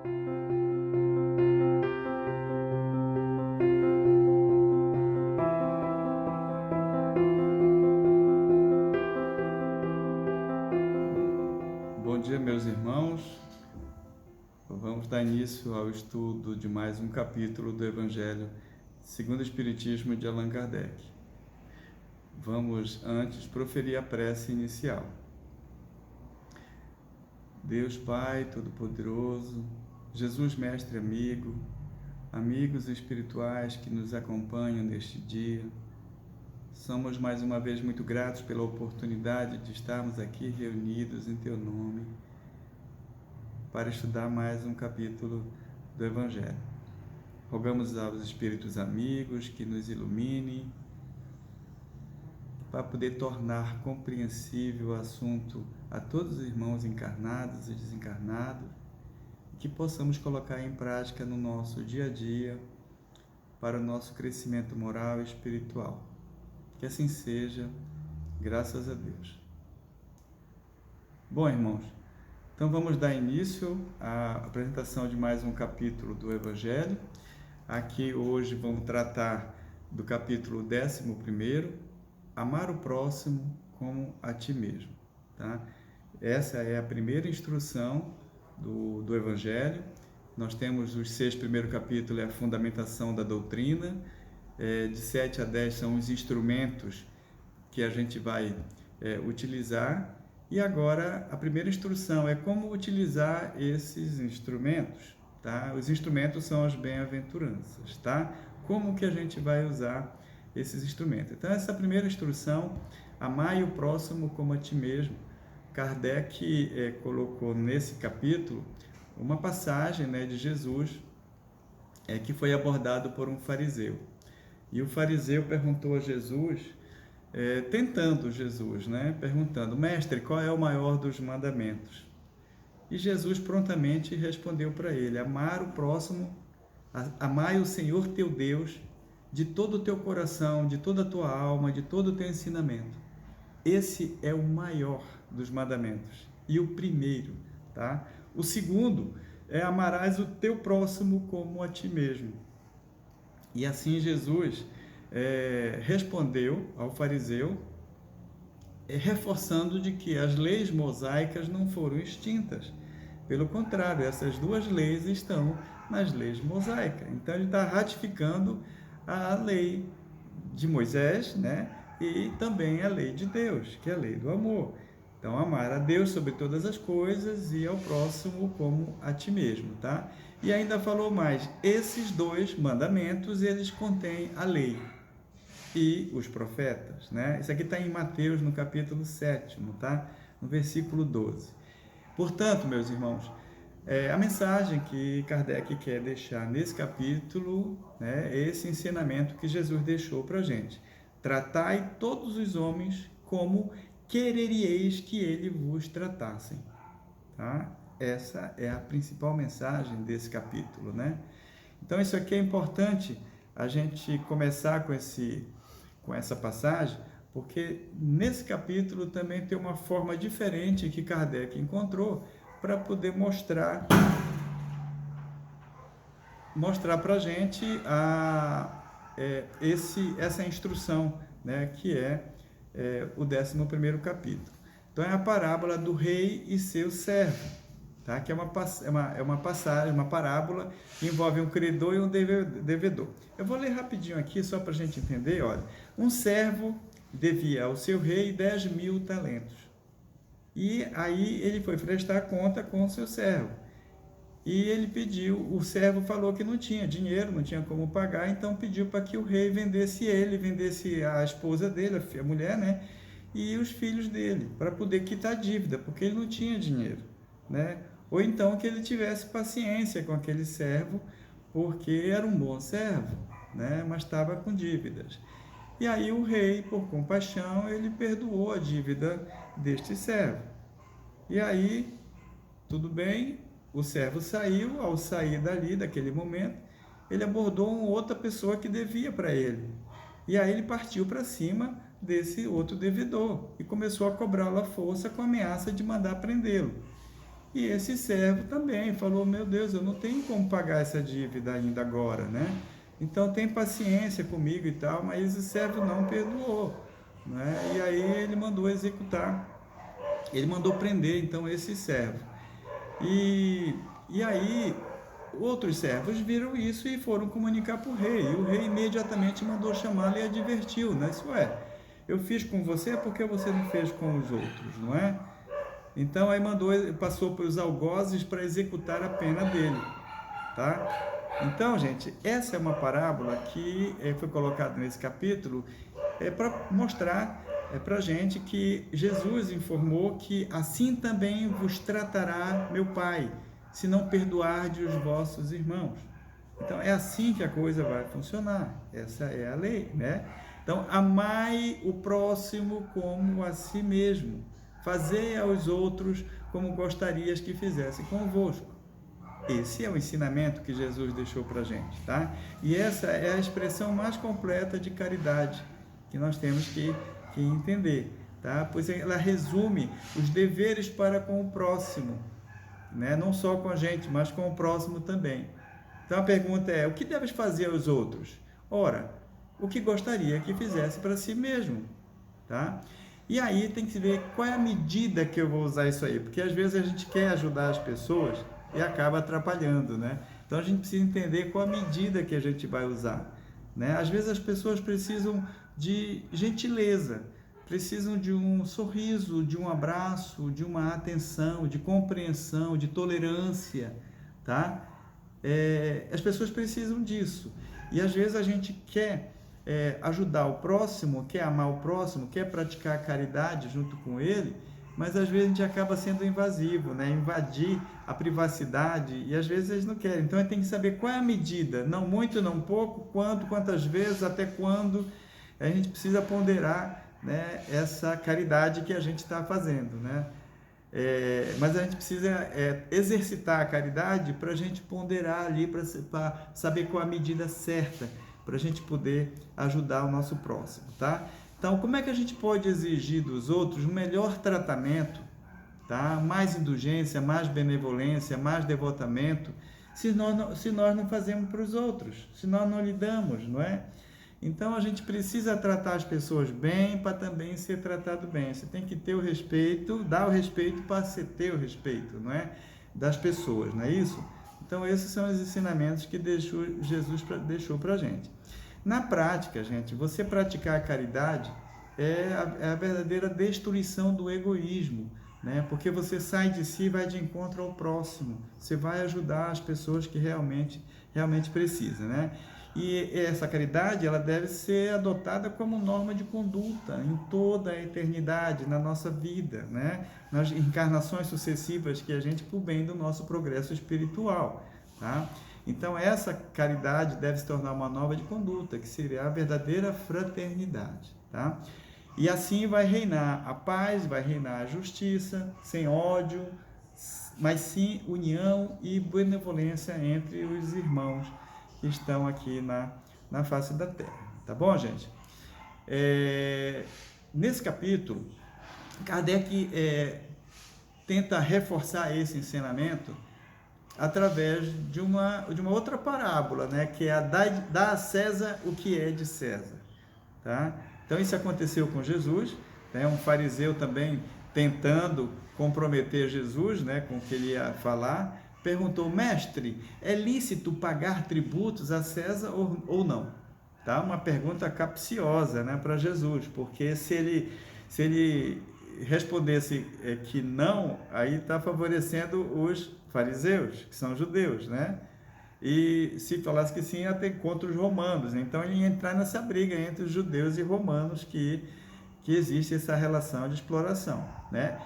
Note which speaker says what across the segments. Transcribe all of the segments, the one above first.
Speaker 1: Bom dia, meus irmãos. Vamos dar início ao estudo de mais um capítulo do Evangelho segundo o Espiritismo de Allan Kardec. Vamos antes proferir a prece inicial. Deus Pai Todo-Poderoso, Jesus Mestre Amigo, amigos espirituais que nos acompanham neste dia, somos mais uma vez muito gratos pela oportunidade de estarmos aqui reunidos em Teu nome para estudar mais um capítulo do Evangelho. Rogamos aos Espíritos amigos que nos iluminem para poder tornar compreensível o assunto a todos os irmãos encarnados e desencarnados e que possamos colocar em prática no nosso dia a dia para o nosso crescimento moral e espiritual. Que assim seja, graças a Deus. Bom, irmãos, então vamos dar início à apresentação de mais um capítulo do Evangelho. Aqui hoje vamos tratar do capítulo 11, Amar o próximo como a ti mesmo. Tá? Essa é a primeira instrução do Evangelho. Nós temos os 6 primeiros capítulos, é a fundamentação da doutrina. De 7 a 10 são os instrumentos que a gente vai utilizar. E agora a primeira instrução é como utilizar esses instrumentos. Tá? Os instrumentos são as bem-aventuranças. Tá? Como que a gente vai usar esses instrumentos? Então, essa primeira instrução, amai o próximo como a ti mesmo. Kardec colocou nesse capítulo uma passagem de Jesus que foi abordado por um fariseu. E o fariseu perguntou a Jesus, tentando Jesus, perguntando: Mestre, qual é o maior dos mandamentos? E Jesus prontamente respondeu para ele: amar o próximo, amai o Senhor teu Deus de todo o teu coração, de toda a tua alma, de todo o teu ensinamento. Esse é o maior dos mandamentos e o primeiro, tá? O segundo é: amarás o teu próximo como a ti mesmo. E assim Jesus respondeu ao fariseu, reforçando de que as leis mosaicas não foram extintas. Pelo contrário, essas duas leis estão nas leis mosaicas. Então ele está ratificando a lei de Moisés, e também a lei de Deus, que é a lei do amor. Então, amar a Deus sobre todas as coisas e ao próximo como a ti mesmo, tá? E ainda falou mais: esses 2 mandamentos, eles contêm a lei e os profetas, Isso aqui está em Mateus, no capítulo 7, tá? No versículo 12. Portanto, meus irmãos, a mensagem que Kardec quer deixar nesse capítulo é esse ensinamento que Jesus deixou para a gente. Tratai todos os homens como quereríeis que ele vos tratassem. Tá? Essa é a principal mensagem desse capítulo, Então, isso aqui é importante a gente começar com essa passagem, porque nesse capítulo também tem uma forma diferente que Kardec encontrou para poder mostrar para a gente essa instrução, que é o 11º capítulo. Então, é a parábola do rei e seu servo, tá? Que é uma passagem, uma parábola que envolve um credor e um devedor. Eu vou ler rapidinho aqui, só para a gente entender. Olha, um servo devia ao seu rei 10.000 talentos. E aí ele foi prestar conta com o seu servo. E ele pediu, o servo falou que não tinha dinheiro, não tinha como pagar, então pediu para que o rei vendesse a esposa dele, a mulher, e os filhos dele, para poder quitar a dívida, porque ele não tinha dinheiro, Ou então que ele tivesse paciência com aquele servo, porque era um bom servo, mas estava com dívidas. E aí o rei, por compaixão, ele perdoou a dívida deste servo. E aí, tudo bem, o servo saiu. Ao sair dali, daquele momento, ele abordou uma outra pessoa que devia para ele. E aí ele partiu para cima desse outro devedor e começou a cobrá-lo à força com a ameaça de mandar prendê-lo. E esse servo também falou, meu Deus, eu não tenho como pagar essa dívida ainda agora, né? Então tem paciência comigo e tal, mas esse servo não perdoou, né? E aí ele mandou executar, ele mandou prender então esse servo. E aí outros servos viram isso e foram comunicar para o rei. E o rei imediatamente mandou chamá-lo e advertiu, né? Isso é, eu fiz com você, por que você não fez com os outros, não é? Então aí passou para os algozes para executar a pena dele, tá? Então, gente, essa é uma parábola que foi colocada nesse capítulo para mostrar para a gente que Jesus informou que assim também vos tratará meu Pai, se não perdoardes os vossos irmãos. Então, é assim que a coisa vai funcionar. Essa é a lei, né? Então, amai o próximo como a si mesmo. Fazei aos outros como gostarias que fizessem convosco. Esse é o ensinamento que Jesus deixou para a gente, tá? E essa é a expressão mais completa de caridade que nós temos que entender, tá? Pois ela resume os deveres para com o próximo, né? Não só com a gente, mas com o próximo também. Então a pergunta é, o que deves fazer aos outros? Ora, o que gostaria que fizesse para si mesmo, tá? E aí tem que ver qual é a medida que eu vou usar isso aí, porque às vezes a gente quer ajudar as pessoas e acaba atrapalhando, né? Então a gente precisa entender qual a medida que a gente vai usar, né? Às vezes as pessoas precisam de gentileza, precisam de um sorriso, de um abraço, de uma atenção, de compreensão, de tolerância, tá? As pessoas precisam disso. E às vezes a gente quer ajudar o próximo, quer amar o próximo, quer praticar a caridade junto com ele, mas às vezes a gente acaba sendo invasivo, né? Invadir a privacidade, e às vezes eles não querem. Então a gente tem que saber qual é a medida, não muito, não pouco, quantas vezes, até quando. A gente precisa ponderar, né, essa caridade que a gente está fazendo, né? Mas a gente precisa exercitar a caridade para a gente ponderar ali, para saber qual a medida certa, para a gente poder ajudar o nosso próximo, tá? Então, como é que a gente pode exigir dos outros um melhor tratamento, tá? Mais indulgência, mais benevolência, mais devotamento, se nós não fazemos para os outros, se nós não lidamos, não é? Então, a gente precisa tratar as pessoas bem para também ser tratado bem. Você tem que ter o respeito, dar o respeito para você ter o respeito, não é? Das pessoas, não é isso? Então, esses são os ensinamentos que Jesus deixou para a gente. Na prática, gente, você praticar a caridade é a verdadeira destruição do egoísmo, né? Porque você sai de si e vai de encontro ao próximo. Você vai ajudar as pessoas que realmente precisam, né? E essa caridade, ela deve ser adotada como norma de conduta em toda a eternidade, na nossa vida, né? Nas encarnações sucessivas que a gente, por bem do nosso progresso espiritual, tá? Então, essa caridade deve se tornar uma norma de conduta, que seria a verdadeira fraternidade, tá? E assim vai reinar a paz, vai reinar a justiça, sem ódio, mas sim união e benevolência entre os irmãos que estão aqui na face da Terra, tá bom, gente? Nesse capítulo, Kardec tenta reforçar esse ensinamento através de uma outra parábola, né, que é a dá a César o que é de César, tá? Então isso aconteceu com Jesus, né? Um fariseu também tentando comprometer Jesus, né, com o que ele ia falar, perguntou: mestre, é lícito pagar tributos a César ou não? Tá? Uma pergunta capciosa, né, para Jesus, porque se ele respondesse que não, aí está favorecendo os fariseus, que são judeus, né? E se falasse que sim, ia ter contra os romanos. Então ele ia entrar nessa briga entre os judeus e romanos que existe essa relação de exploração, né?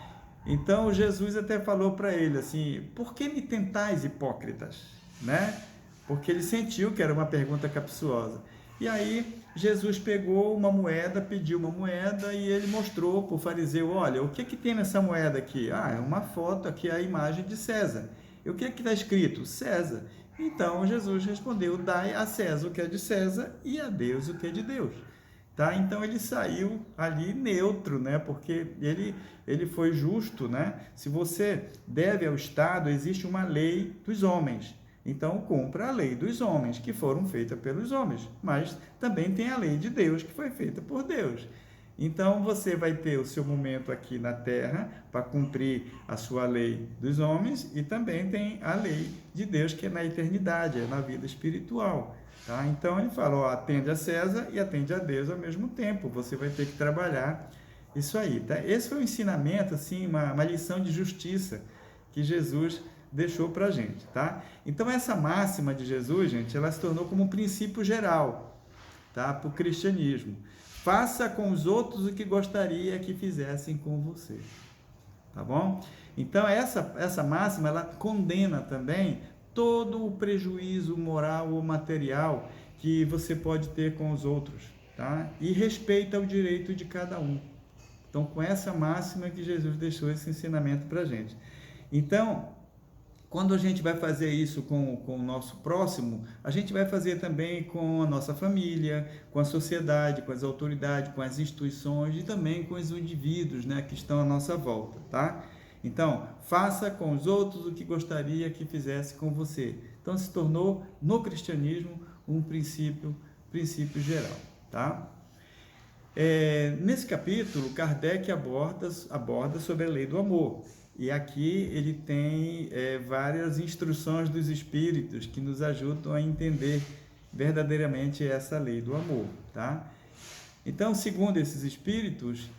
Speaker 1: Então Jesus até falou para ele assim: por que me tentais, hipócritas? Né? Porque ele sentiu que era uma pergunta capciosa. E aí Jesus pegou uma moeda, pediu uma moeda e ele mostrou para o fariseu: olha, o que tem nessa moeda aqui? Ah, é uma foto, aqui é a imagem de César. E o que está escrito? César. Então Jesus respondeu: dai a César o que é de César e a Deus o que é de Deus. tá? Então ele saiu ali neutro, né? Porque ele foi justo, né? Se você deve ao Estado, existe uma lei dos homens. Então cumpra a lei dos homens, que foram feitas pelos homens, mas também tem a lei de Deus, que foi feita por Deus. Então você vai ter o seu momento aqui na terra para cumprir a sua lei dos homens, e também tem a lei de Deus, que é na eternidade, é na vida espiritual. Tá? Então ele fala, ó, atende a César e atende a Deus ao mesmo tempo. Você vai ter que trabalhar isso aí. Tá? Esse foi um ensinamento, assim, uma lição de justiça que Jesus deixou para a gente. Tá? Então essa máxima de Jesus, gente, ela se tornou como um princípio geral, tá? Para o cristianismo. Faça com os outros o que gostaria que fizessem com você. Tá bom? Então essa máxima, ela condena também todo o prejuízo moral ou material que você pode ter com os outros, tá? E respeita o direito de cada um. Então, com essa máxima que Jesus deixou esse ensinamento para a gente. Então, quando a gente vai fazer isso com o nosso próximo, a gente vai fazer também com a nossa família, com a sociedade, com as autoridades, com as instituições e também com os indivíduos, né, que estão à nossa volta, tá? Então, faça com os outros o que gostaria que fizesse com você. Então, se tornou, no cristianismo, um princípio geral, tá? Nesse capítulo, Kardec aborda sobre a lei do amor. E aqui ele tem várias instruções dos espíritos que nos ajudam a entender verdadeiramente essa lei do amor, tá? Então, segundo esses espíritos,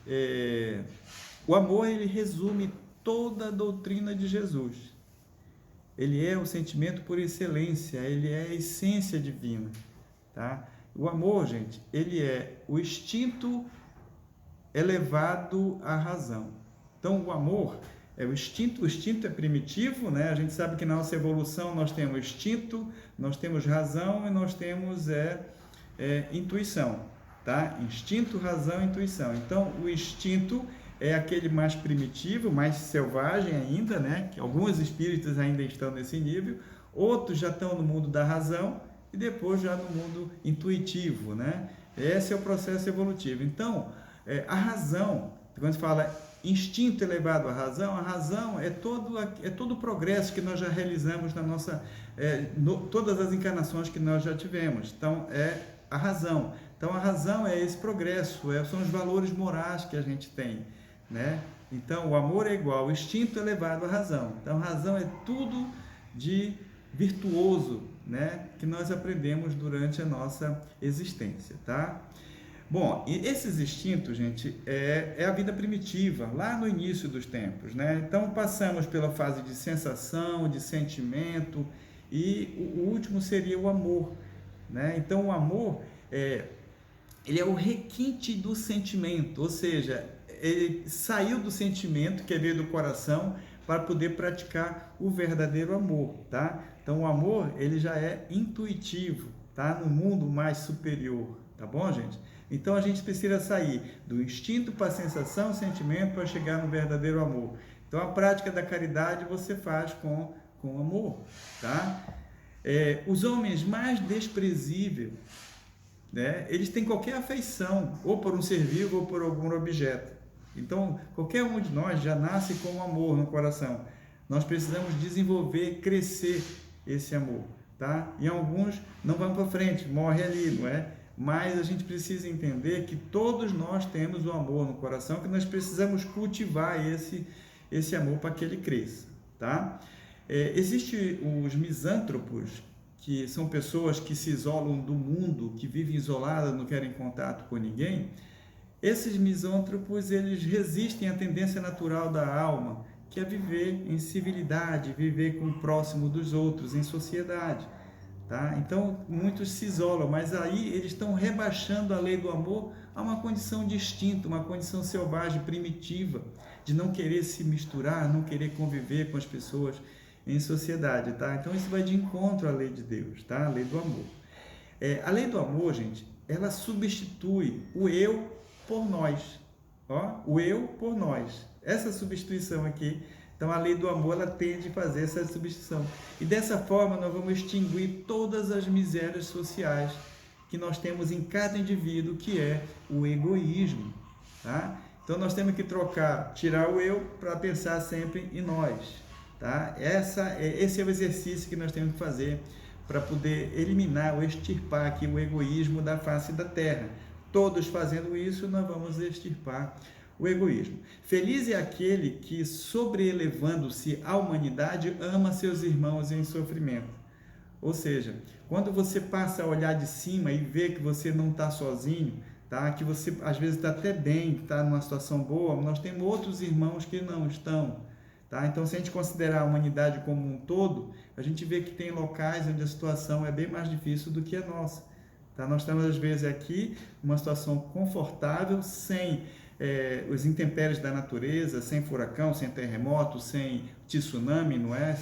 Speaker 1: o amor, ele resume toda a doutrina de Jesus. Ele é o sentimento por excelência, ele é a essência divina, tá? O amor, gente, ele é o instinto elevado à razão. Então, o amor é o instinto é primitivo, né? A gente sabe que na nossa evolução nós temos instinto, nós temos razão e nós temos intuição, tá? Instinto, razão e intuição. Então, o instinto é aquele mais primitivo, mais selvagem ainda, né? Que alguns espíritos ainda estão nesse nível, outros já estão no mundo da razão e depois já no mundo intuitivo, né? Esse é o processo evolutivo. Então, a razão, quando se fala instinto elevado à razão, a razão é todo o progresso que nós já realizamos na nossa, todas as encarnações que nós já tivemos. Então, é a razão. Então, a razão é esse progresso, são os valores morais que a gente tem, né? Então, o amor é igual ao instinto elevado à razão. Então, a razão é tudo de virtuoso, né? Que nós aprendemos durante a nossa existência, tá? Bom, e esses instintos, gente, é a vida primitiva, lá no início dos tempos, né? Então, passamos pela fase de sensação, de sentimento, e o último seria o amor, né? Então, o amor, ele é o requinte do sentimento, ou seja, ele saiu do sentimento, que veio do coração, para poder praticar o verdadeiro amor, tá? Então, o amor, ele já é intuitivo, tá? No mundo mais superior, tá bom, gente? Então, a gente precisa sair do instinto para a sensação, sentimento, para chegar no verdadeiro amor. Então, a prática da caridade você faz com amor, tá? Os homens mais desprezíveis, né? Eles têm qualquer afeição, ou por um ser vivo ou por algum objeto. Então, qualquer um de nós já nasce com amor no coração. Nós precisamos desenvolver, crescer esse amor, tá? E alguns não vão para frente, morrem ali, não é? Mas a gente precisa entender que todos nós temos o amor no coração, que nós precisamos cultivar esse amor para que ele cresça, tá? Existem os misântropos, que são pessoas que se isolam do mundo, que vivem isoladas, não querem contato com ninguém. Esses misântropos, eles resistem à tendência natural da alma, que é viver em civilidade, viver com o próximo dos outros, em sociedade. Tá? Então, muitos se isolam, mas aí eles estão rebaixando a lei do amor a uma condição de instinto, uma condição selvagem, primitiva, de não querer se misturar, não querer conviver com as pessoas em sociedade. Tá? Então, isso vai de encontro à lei de Deus, tá? A lei do amor. A lei do amor, gente, ela substitui o eu por nós. Ó, o eu por nós. Essa substituição aqui. Então, a lei do amor, ela tende a fazer essa substituição. E dessa forma, nós vamos extinguir todas as misérias sociais que nós temos em cada indivíduo, que é o egoísmo, tá? Então nós temos que tirar o eu para pensar sempre em nós, tá? Esse é o exercício que nós temos que fazer para poder eliminar ou extirpar aqui o egoísmo da face da terra. Todos fazendo isso, nós vamos extirpar o egoísmo. Feliz é aquele que, sobreelevando-se à humanidade, ama seus irmãos em sofrimento. Ou seja, quando você passa a olhar de cima e vê que você não está sozinho, tá? Que você às vezes está até bem, está numa situação boa, nós temos outros irmãos que não estão. Tá? Então, se a gente considerar a humanidade como um todo, a gente vê que tem locais onde a situação é bem mais difícil do que a nossa. Tá? Nós estamos, às vezes, aqui numa situação confortável, sem os intempéries da natureza, sem furacão, sem terremoto, sem tsunami, não é?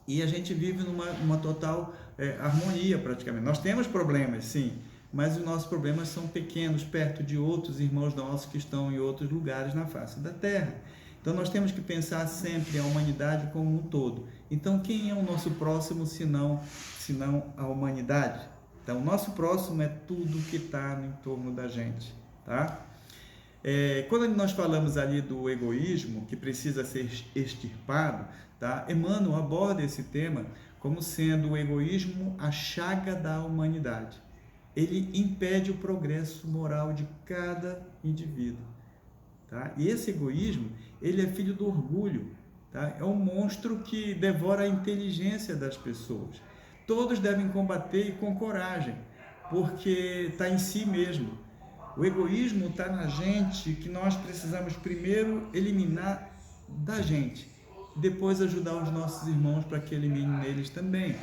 Speaker 1: E a gente vive numa total harmonia, praticamente. Nós temos problemas, sim, mas os nossos problemas são pequenos, perto de outros irmãos nossos que estão em outros lugares na face da Terra. Então, nós temos que pensar sempre a humanidade como um todo. Então, quem é o nosso próximo, senão a humanidade? Então, o nosso próximo é tudo que está no entorno da gente, tá? Quando nós falamos ali do egoísmo, que precisa ser extirpado, tá? Emmanuel aborda esse tema como sendo o egoísmo a chaga da humanidade. Ele impede o progresso moral de cada indivíduo. Tá? E esse egoísmo, ele é filho do orgulho, tá? É um monstro que devora a inteligência das pessoas. Todos devem combater e com coragem, porque está em si mesmo. O egoísmo está na gente, que nós precisamos primeiro eliminar da gente, depois ajudar os nossos irmãos para que eliminem eles também.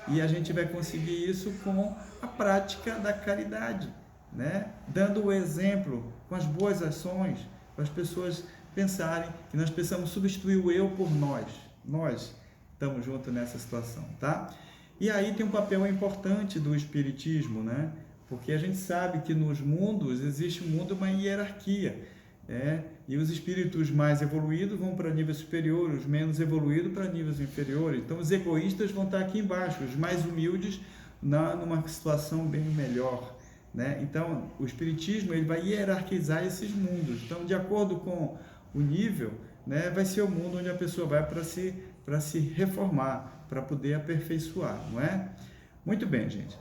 Speaker 1: E a gente vai conseguir isso com a prática da caridade, né? Dando o exemplo com as boas ações, para as pessoas pensarem que nós precisamos substituir o eu por nós. Nós estamos juntos nessa situação, tá? E aí tem um papel importante do espiritismo, né? Porque a gente sabe que nos mundos existe uma hierarquia, e os espíritos mais evoluídos vão para níveis superiores, os menos evoluídos para níveis inferiores. Então os egoístas vão estar aqui embaixo, os mais humildes numa situação bem melhor. Né? Então, o Espiritismo ele vai hierarquizar esses mundos. Então, de acordo com o nível, né, vai ser o mundo onde a pessoa vai para se reformar, para poder aperfeiçoar, não é? Muito bem, gente.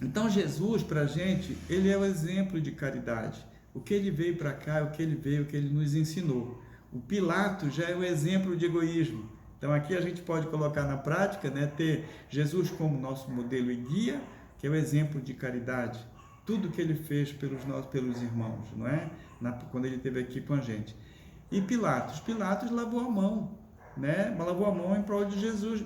Speaker 1: Então, Jesus, para a gente, ele é o exemplo de caridade. O que ele veio para cá, o que ele nos ensinou. O Pilatos já é o exemplo de egoísmo. Então, aqui a gente pode colocar na prática, né, ter Jesus como nosso modelo e guia, que é o exemplo de caridade. Tudo que ele fez pelos irmãos, não é? Quando ele esteve aqui com a gente. E Pilatos lavou a mão, né? Lavou a mão em prol de Jesus,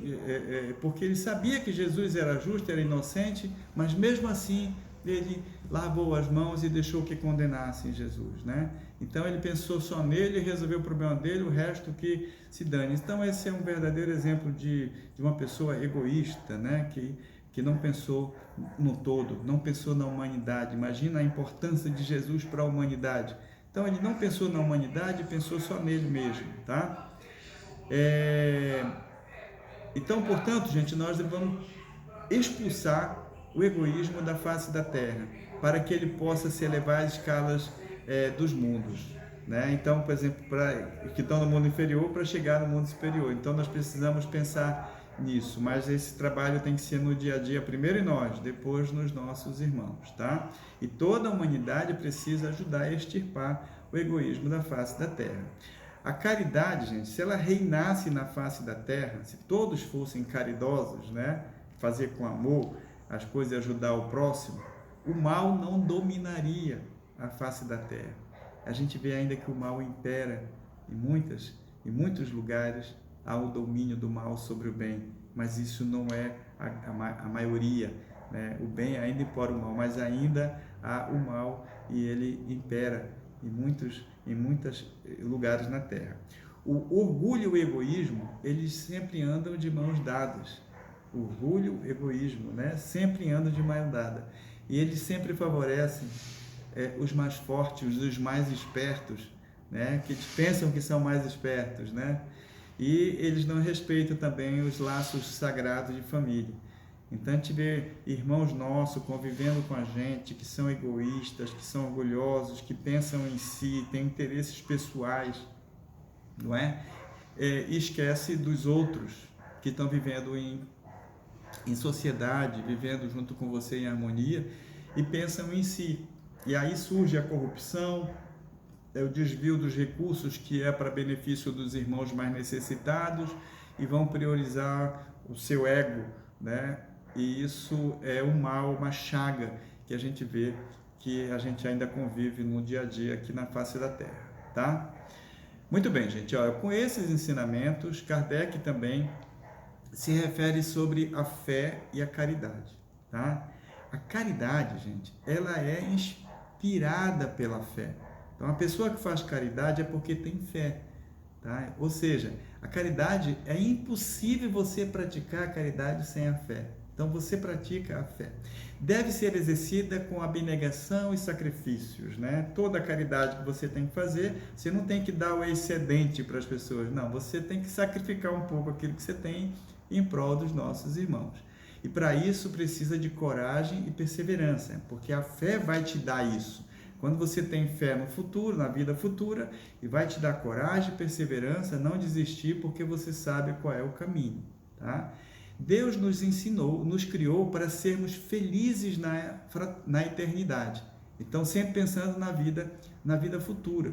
Speaker 1: porque ele sabia que Jesus era justo, era inocente, mas mesmo assim ele lavou as mãos e deixou que condenassem Jesus, né? Então ele pensou só nele, resolveu o problema dele, o resto que se dane. Então esse é um verdadeiro exemplo de uma pessoa egoísta, né? Que não pensou no todo, não pensou na humanidade. Imagina a importância de Jesus para a humanidade. Então ele não pensou na humanidade, pensou só nele mesmo, tá? Então, portanto, gente, nós vamos expulsar o egoísmo da face da Terra, para que ele possa se elevar às escalas dos mundos, né? Então, por exemplo, que estão no mundo inferior para chegar no mundo superior. Então, nós precisamos pensar nisso, mas esse trabalho tem que ser no dia a dia, primeiro em nós, depois nos nossos irmãos, tá? E toda a humanidade precisa ajudar a extirpar o egoísmo da face da Terra. A caridade, gente, se ela reinasse na face da Terra, se todos fossem caridosos, né? Fazer com amor as coisas e ajudar o próximo, o mal não dominaria a face da Terra. A gente vê ainda que o mal impera em muitos lugares. Há o domínio do mal sobre o bem, mas isso não é a maioria, né? O bem ainda impõe o mal, mas ainda há o mal e ele impera em muitos lugares na Terra. O orgulho e o egoísmo, eles sempre andam de mãos dadas. O orgulho e o egoísmo, né? Sempre andam de mão dada. E eles sempre favorecem os mais fortes, os mais espertos, né? Que pensam que são mais espertos, né? E eles não respeitam também os laços sagrados de família. Então a gente vê irmãos nossos convivendo com a gente, que são egoístas, que são orgulhosos, que pensam em si, têm interesses pessoais, não é? E esquece dos outros que estão vivendo em sociedade, vivendo junto com você em harmonia, e pensam em si. E aí surge a corrupção, o desvio dos recursos que é para benefício dos irmãos mais necessitados, e vão priorizar o seu ego, né? E isso é um mal, uma chaga que a gente vê, que a gente ainda convive no dia a dia aqui na face da Terra, tá? Muito bem, gente. Olha, com esses ensinamentos, Kardec também se refere sobre a fé e a caridade, tá? A caridade, gente, ela é inspirada pela fé. Então, a pessoa que faz caridade é porque tem fé, tá? Ou seja, a caridade, é impossível você praticar a caridade sem a fé. Então, você pratica a fé. Deve ser exercida com abnegação e sacrifícios, né? Toda a caridade que você tem que fazer, você não tem que dar o excedente para as pessoas, não. Você tem que sacrificar um pouco aquilo que você tem em prol dos nossos irmãos. E para isso precisa de coragem e perseverança, porque a fé vai te dar isso. Quando você tem fé no futuro, na vida futura, e vai te dar coragem e perseverança, não desistir, porque você sabe qual é o caminho, tá? Deus nos ensinou, nos criou para sermos felizes na eternidade. Então, sempre pensando na vida futura.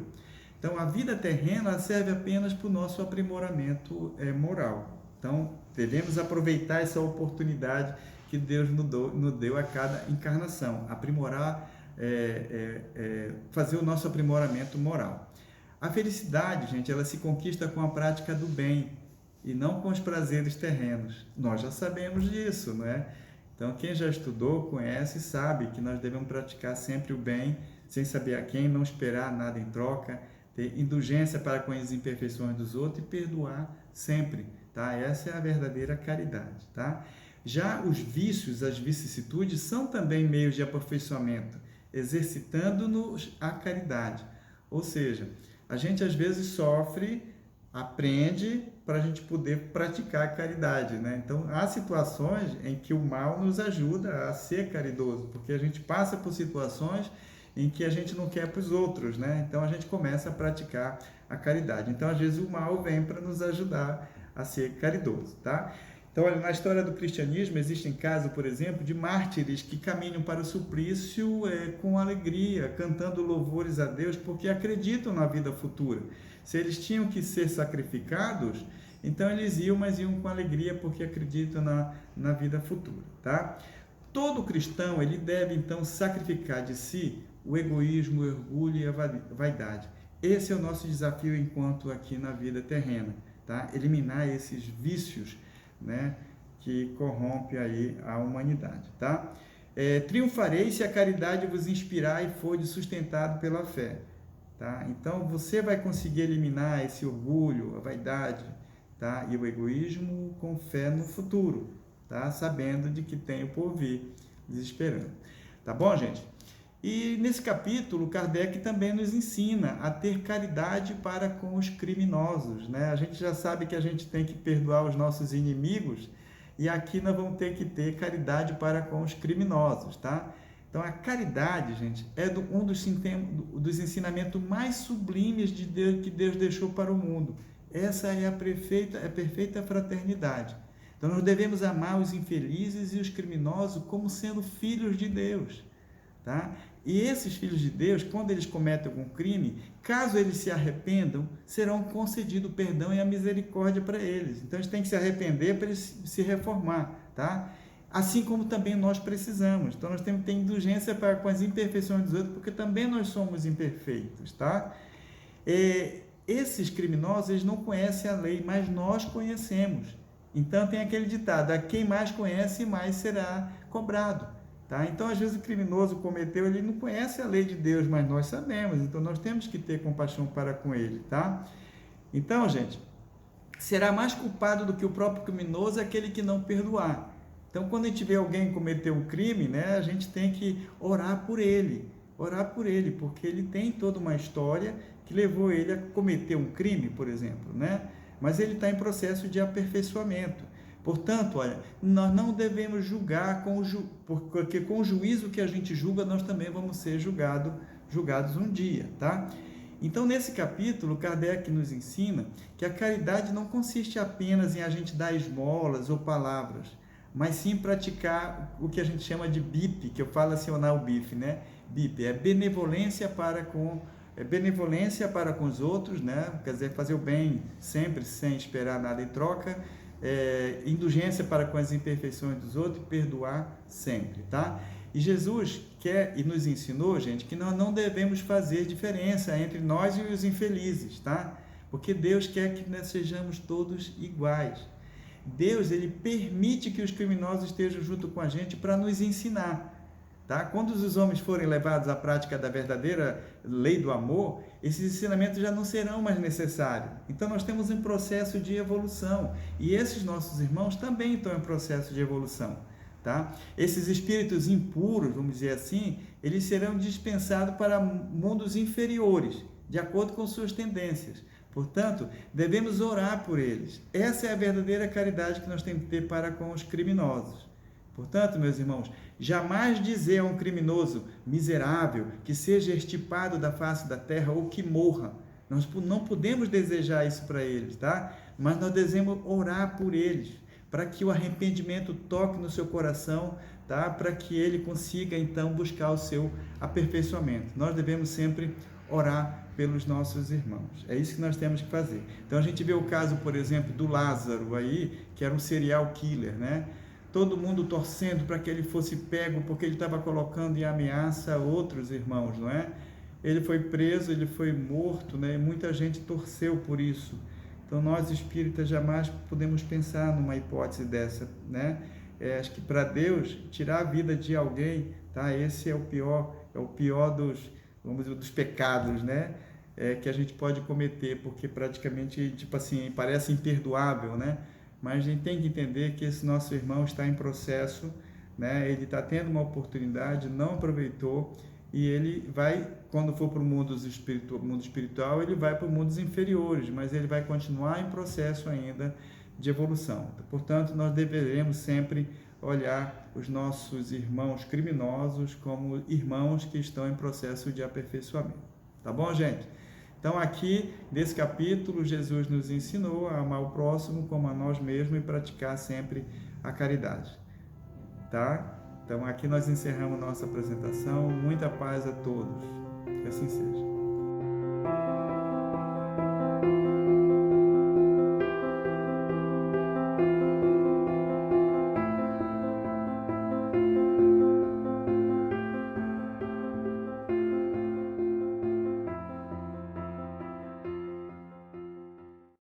Speaker 1: Então, a vida terrena serve apenas para o nosso aprimoramento moral. Então, devemos aproveitar essa oportunidade que Deus nos deu a cada encarnação, aprimorar, fazer o nosso aprimoramento moral. A felicidade, gente, ela se conquista com a prática do bem e não com os prazeres terrenos. Nós já sabemos disso, não é? Então, quem já estudou, conhece, sabe que nós devemos praticar sempre o bem, sem saber a quem, não esperar nada em troca, ter indulgência para com as imperfeições dos outros e perdoar sempre, tá? Essa é a verdadeira caridade, tá? Já os vícios, as vicissitudes, são também meios de aperfeiçoamento, exercitando-nos a caridade. Ou seja, a gente às vezes sofre, aprende para a gente poder praticar a caridade, né? Então, há situações em que o mal nos ajuda a ser caridoso, porque a gente passa por situações em que a gente não quer para os outros, né? Então, a gente começa a praticar a caridade. Então, às vezes, o mal vem para nos ajudar a ser caridoso, tá? Então, olha, na história do cristianismo, existem casos, por exemplo, de mártires que caminham para o suplício com alegria, cantando louvores a Deus, porque acreditam na vida futura. Se eles tinham que ser sacrificados, então eles iam, mas iam com alegria, porque acreditam na vida futura, tá? Todo cristão, ele deve, então, sacrificar de si o egoísmo, o orgulho e a vaidade. Esse é o nosso desafio enquanto aqui na vida terrena, tá? Eliminar esses vícios, né, que corrompe aí a humanidade, tá? Triunfarei se a caridade vos inspirar e for sustentado pela fé, tá? Então, você vai conseguir eliminar esse orgulho, a vaidade, tá? E o egoísmo com fé no futuro, tá? Sabendo de que tem o porvir, desesperando. Tá bom, gente? E nesse capítulo, Kardec também nos ensina a ter caridade para com os criminosos, né? A gente já sabe que a gente tem que perdoar os nossos inimigos, e aqui nós vamos ter que ter caridade para com os criminosos, tá? Então, a caridade, gente, é um dos ensinamentos mais sublimes de Deus, que Deus deixou para o mundo. Essa é a perfeita fraternidade. Então, nós devemos amar os infelizes e os criminosos como sendo filhos de Deus, tá? E esses filhos de Deus, quando eles cometem algum crime, caso eles se arrependam, serão concedido o perdão e a misericórdia para eles. Então, eles têm que se arrepender para eles se reformar, tá? Assim como também nós precisamos. Então, nós temos que ter indulgência para com as imperfeições dos outros, porque também nós somos imperfeitos, tá? Esses criminosos, eles não conhecem a lei, mas nós conhecemos. Então, tem aquele ditado: a quem mais conhece, mais será cobrado, tá? Então, às vezes, o criminoso cometeu, ele não conhece a lei de Deus, mas nós sabemos. Então, nós temos que ter compaixão para com ele, tá? Então, gente, será mais culpado do que o próprio criminoso aquele que não perdoar. Então, quando a gente vê alguém cometer um crime, né, a gente tem que orar por ele, porque ele tem toda uma história que levou ele a cometer um crime, por exemplo, né? Mas ele está em processo de aperfeiçoamento. Portanto, olha, nós não devemos julgar, porque com o juízo que a gente julga, nós também vamos ser julgados um dia, tá? Então, nesse capítulo, Kardec nos ensina que a caridade não consiste apenas em a gente dar esmolas ou palavras, mas sim praticar o que a gente chama de BIP, que eu falo acionar o BIF, né? BIP é benevolência para com os outros, né? Quer dizer, fazer o bem sempre sem esperar nada em troca, indulgência para com as imperfeições dos outros e perdoar sempre, tá? E Jesus quer e nos ensinou, gente, que nós não devemos fazer diferença entre nós e os infelizes, tá? Porque Deus quer que nós sejamos todos iguais. Deus, ele permite que os criminosos estejam junto com a gente para nos ensinar, tá? Quando os homens forem levados à prática da verdadeira lei do amor, esses ensinamentos já não serão mais necessários. Então nós temos um processo de evolução e esses nossos irmãos também estão em processo de evolução, tá? Esses espíritos impuros, vamos dizer assim, eles serão dispensados para mundos inferiores, de acordo com suas tendências. Portanto, devemos orar por eles. Essa é a verdadeira caridade que nós temos que ter para com os criminosos. Portanto, meus irmãos, jamais dizer a um criminoso miserável que seja extirpado da face da terra ou que morra. Nós não podemos desejar isso para eles, tá? Mas nós devemos orar por eles, para que o arrependimento toque no seu coração, tá? Para que ele consiga, então, buscar o seu aperfeiçoamento. Nós devemos sempre orar pelos nossos irmãos. É isso que nós temos que fazer. Então, a gente vê o caso, por exemplo, do Lázaro aí, que era um serial killer, né? Todo mundo torcendo para que ele fosse pego, porque ele estava colocando em ameaça outros irmãos, não é? Ele foi preso, ele foi morto, né? E muita gente torceu por isso. Então, nós espíritas jamais podemos pensar numa hipótese dessa, né? Acho que para Deus, tirar a vida de alguém, tá? Esse é o pior dos, vamos dizer, dos pecados, né? Que a gente pode cometer, porque praticamente, tipo assim, parece imperdoável, né? Mas a gente tem que entender que esse nosso irmão está em processo, né? Ele está tendo uma oportunidade, não aproveitou, e ele vai, quando for para o mundo espiritual, ele vai para os mundos inferiores, mas ele vai continuar em processo ainda de evolução. Portanto, nós deveremos sempre olhar os nossos irmãos criminosos como irmãos que estão em processo de aperfeiçoamento. Tá bom, gente? Então, aqui, nesse capítulo, Jesus nos ensinou a amar o próximo como a nós mesmos e praticar sempre a caridade. Tá? Então, aqui nós encerramos nossa apresentação. Muita paz a todos. Que assim seja.